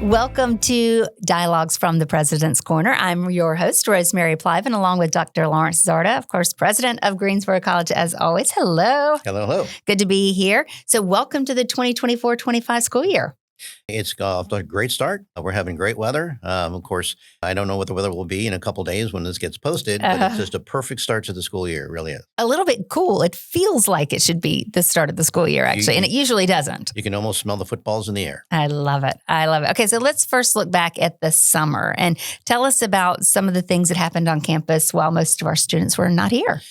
Welcome to Dialogues from the President's Corner. I'm your host, Rosemary Plybon, along with Dr. Lawrence Czarda, of course, president of Greensboro College, as always. Hello. Hello. Good to be here. So welcome to the 2024-25 school year. It's off to a great start. We're having great weather. Of course, I don't know what the weather will be in a couple days when this gets posted, but it's just a perfect start to the school year. It really is. A little bit cool. It feels like it should be the start of the school year, actually, and it usually doesn't. You can almost smell the footballs in the air. I love it. Okay, so let's first look back at the summer and tell us about some of the things that happened on campus while most of our students were not here.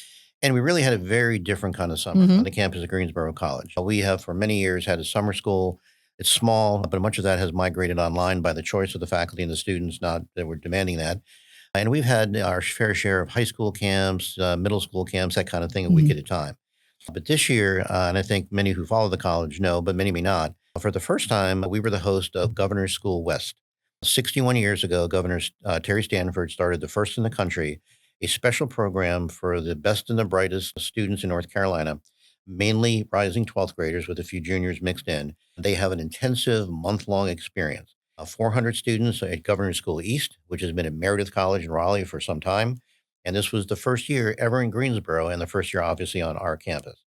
And we really had a very different kind of summer on the campus of Greensboro College. We have for many years had a summer school. It's small, but much of that has migrated online by the choice of the faculty and the students, not that we're demanding that. And we've had our fair share of high school camps, middle school camps, that kind of thing, a week at a time. But this year, and I think many who follow the college know, but many may not, for the first time, we were the host of Governor's School West. 61 years ago, Governor Terry Stanford started the first in the country, a special program for the best and the brightest students in North Carolina, mainly rising 12th graders with a few juniors mixed in. They have an intensive month-long experience. 400 students at Governor's School East, which has been at Meredith College in Raleigh for some time. And this was the first year ever in Greensboro and the first year, obviously, on our campus.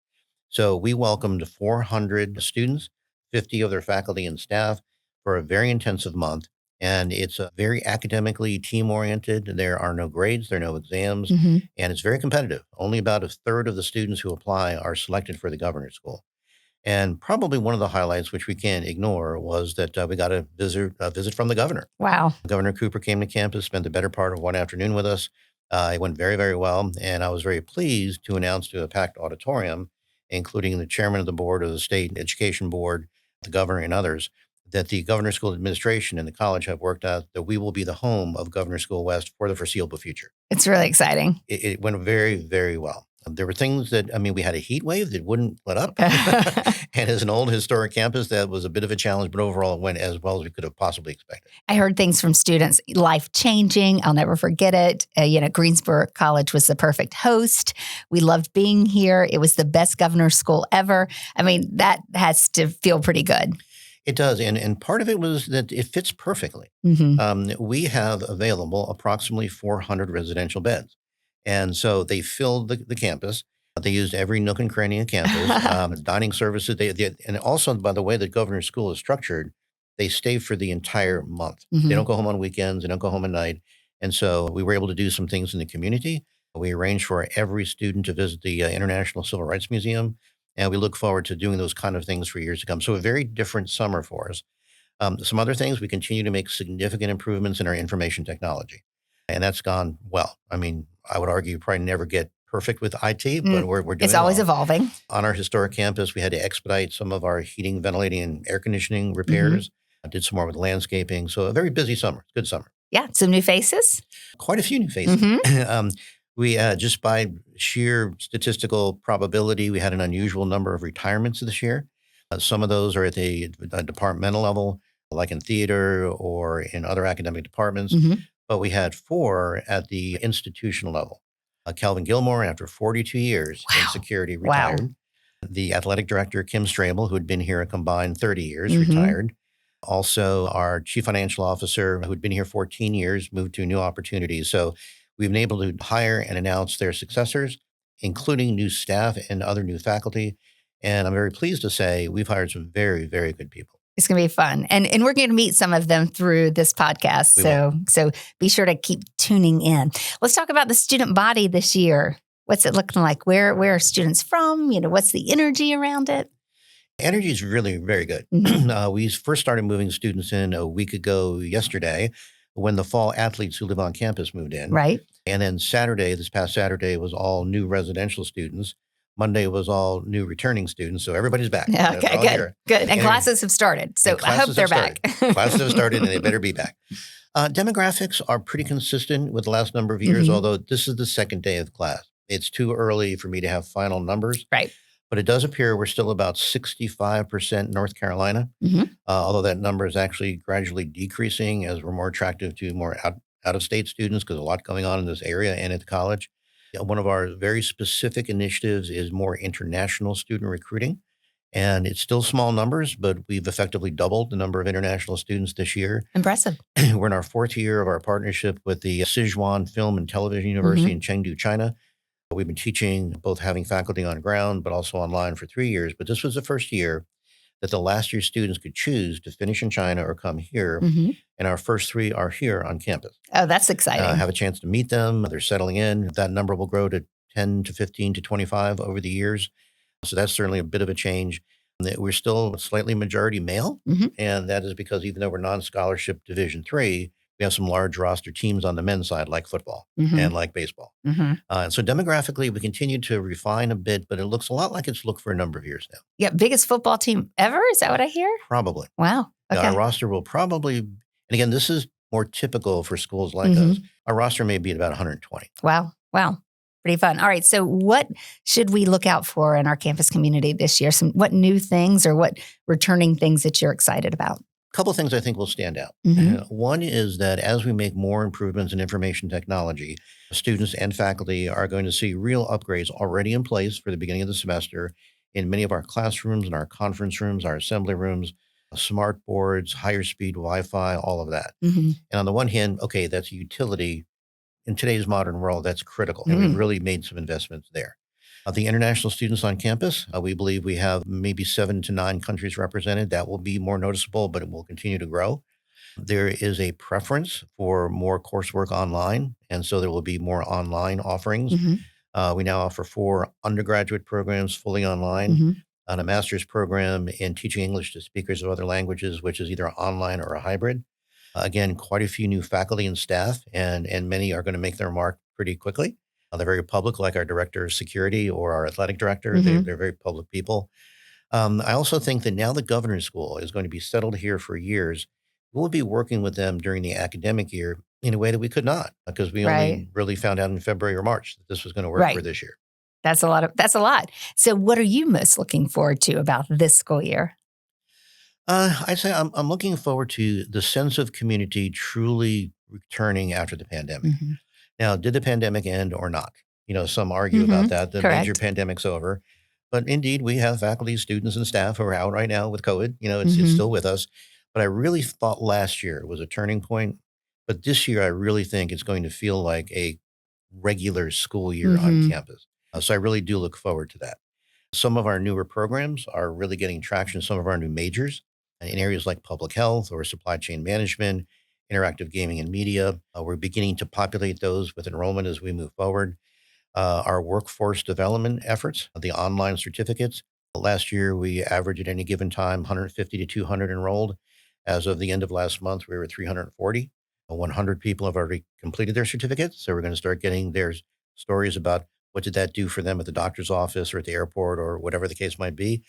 So we welcomed 400 students, 50 of their faculty and staff for a very intensive month. And it's very academically team-oriented. There are no grades, there are no exams, and it's very competitive. Only about a third of the students who apply are selected for the governor's school. And probably one of the highlights, which we can't ignore, was that we got a visit from the governor. Wow. Governor Cooper came to campus, spent the better part of one afternoon with us. It went very, very well. And I was very pleased to announce to a packed auditorium, including the chairman of the board of the state education board, the governor, and others, that the Governor's School Administration and the college have worked out that we will be the home of Governor's School West for the foreseeable future. It's really exciting. It went very, very well. There were things that, we had a heat wave that wouldn't let up. And as an old historic campus, that was a bit of a challenge, but overall it went as well as we could have possibly expected. I heard things from students, life-changing. I'll never forget it. Greensboro College was the perfect host. We loved being here. It was the best governor's school ever. That has to feel pretty good. It does. And part of it was that it fits perfectly. We have available approximately 400 residential beds. And so they filled the campus. They used every nook and cranny of campus, dining services. And also, by the way, the governor's school is structured, they stay for the entire month. They don't go home on weekends. They don't go home at night. And so we were able to do some things in the community. We arranged for every student to visit the International Civil Rights Museum. And we look forward to doing those kind of things for years to come. So a very different summer for us. Some other things, we continue to make significant improvements in our information technology. And that's gone well. I would argue you probably never get perfect with IT, but we're doing It's always evolving. On our historic campus, we had to expedite some of our heating, ventilating, and air conditioning repairs. I did some more with landscaping. So a very busy summer. Good summer. Yeah, some new faces. Quite a few new faces. We just by sheer statistical probability, we had an unusual number of retirements this year. Some of those are at the departmental level, like in theater or in other academic departments. But we had 4 at the institutional level. Calvin Gilmore, after 42 years in security, retired. The athletic director, Kim Strabel, who had been here a combined 30 years, retired. Also, our chief financial officer, who had been here 14 years, moved to new opportunities. So we've been able to hire and announce their successors, including new staff and other new faculty. And I'm very pleased to say we've hired some very, very good people. It's going to be fun. And we're going to meet some of them through this podcast. So be sure to keep tuning in. Let's talk about the student body this year. What's it looking like? Where are students from? What's the energy around it? Energy is really very good. We first started moving students in a week ago yesterday when the fall athletes who live on campus moved in. Right. And then this past Saturday, was all new residential students. Monday was all new returning students. So everybody's back. Okay, good. And classes have started. So I hope they're back. Classes have started and they better be back. Demographics are pretty consistent with the last number of years, although this is the second day of class. It's too early for me to have final numbers. Right. But it does appear we're still about 65% North Carolina, although that number is actually gradually decreasing as we're more attractive to more out-of-state students because a lot going on in this area and at the college. One of our very specific initiatives is more international student recruiting. And it's still small numbers, but we've effectively doubled the number of international students this year. Impressive. We're in our 4th year of our partnership with the Sichuan Film and Television University in Chengdu, China. We've been teaching, both having faculty on ground, but also online for 3 years. But this was the first year that the last year students could choose to finish in China or come here. And our first 3 are here on campus. Oh, that's exciting. Have a chance to meet them. They're settling in. That number will grow to 10 to 15 to 25 over the years. So that's certainly a bit of a change. We're still slightly majority male. And that is because even though we're non-scholarship Division III, we have some large roster teams on the men's side, like football and like baseball. And so demographically, we continue to refine a bit, but it looks a lot like it's looked for a number of years now. Yeah, biggest football team ever? Is that what I hear? Probably. Wow. Okay. Our roster will probably, and again, this is more typical for schools like us. Our roster may be at about 120. Wow. Pretty fun. All right. So what should we look out for in our campus community this year? What new things or what returning things that you're excited about? A couple of things I think will stand out. One is that as we make more improvements in information technology, students and faculty are going to see real upgrades already in place for the beginning of the semester in many of our classrooms and our conference rooms, our assembly rooms, smart boards, higher speed Wi-Fi, all of that. And on the one hand, okay, that's a utility. In today's modern world, that's critical. And we've really made some investments there. The international students on campus, we believe we have maybe 7 to 9 countries represented. That will be more noticeable, but it will continue to grow. There is a preference for more coursework online, and so there will be more online offerings. We now offer 4 undergraduate programs fully online, and a master's program in teaching English to speakers of other languages, which is either online or a hybrid. Again, quite a few new faculty and staff, and many are going to make their mark pretty quickly. They're very public, like our director of security or our athletic director. They're very public people. I also think that now the governor's school is going to be settled here for years. We'll be working with them during the academic year in a way that we could not, because we only really found out in February or March that this was going to work for this year. That's a lot. So what are you most looking forward to about this school year? I'd say I'm looking forward to the sense of community truly returning after the pandemic. Now, did the pandemic end or not? Some argue about that. The major pandemic's over. But indeed, we have faculty, students, and staff who are out right now with COVID. It's still with us. But I really thought last year was a turning point. But this year, I really think it's going to feel like a regular school year on campus. So I really do look forward to that. Some of our newer programs are really getting traction. Some of our new majors in areas like public health or supply chain management, interactive gaming and media. We're beginning to populate those with enrollment as we move forward. Our workforce development efforts, the online certificates. Last year, we averaged at any given time 150 to 200 enrolled. As of the end of last month, we were at 340. 100 people have already completed their certificates. So we're going to start getting their stories about what did that do for them at the doctor's office or at the airport or whatever the case might be.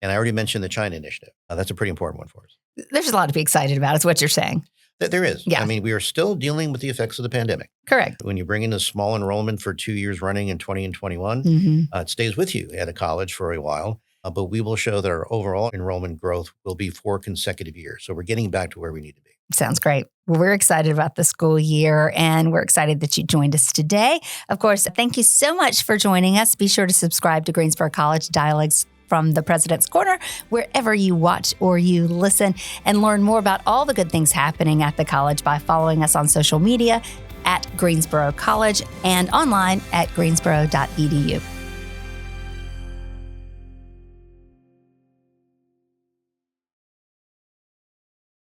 And I already mentioned the China initiative. That's a pretty important one for us. There's a lot to be excited about, is what you're saying. There is. Yeah. I mean, we are still dealing with the effects of the pandemic. Correct. When you bring in a small enrollment for 2 years running in 20 and 21, it stays with you at a college for a while. But we will show that our overall enrollment growth will be 4 consecutive years. So we're getting back to where we need to be. Sounds great. Well, we're excited about the school year, and we're excited that you joined us today. Of course, thank you so much for joining us. Be sure to subscribe to Greensboro College Dialogues from the President's Corner, wherever you watch or you listen, and learn more about all the good things happening at the college by following us on social media at Greensboro College and online at greensboro.edu.